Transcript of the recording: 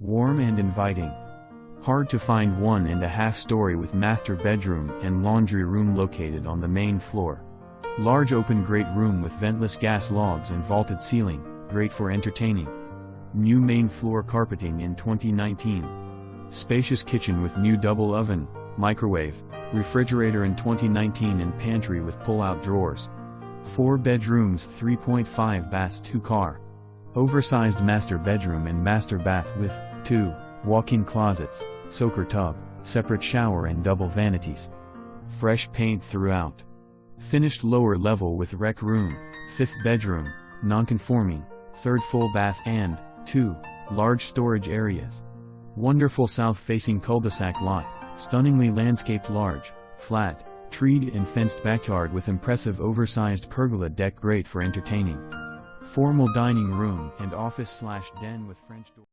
Warm and inviting. Hard to find 1.5-story with master bedroom and laundry room located on the main floor. Large open great room with ventless gas logs and vaulted ceiling, great for entertaining. New main floor carpeting in 2019. Spacious kitchen with new double oven, microwave, refrigerator in 2019 and pantry with pull-out drawers. 4 bedrooms, 3.5 baths, 2-car. Oversized master bedroom and master bath with 2 walk-in closets, soaker tub, separate shower and double vanities. Fresh paint throughout. Finished lower level with rec room, 5th bedroom, non-conforming, 3rd full bath and 2 large storage areas. Wonderful south-facing cul-de-sac lot, stunningly landscaped large, flat, treed and fenced backyard with impressive oversized pergola deck, great for entertaining. Formal dining room and office/den with French door.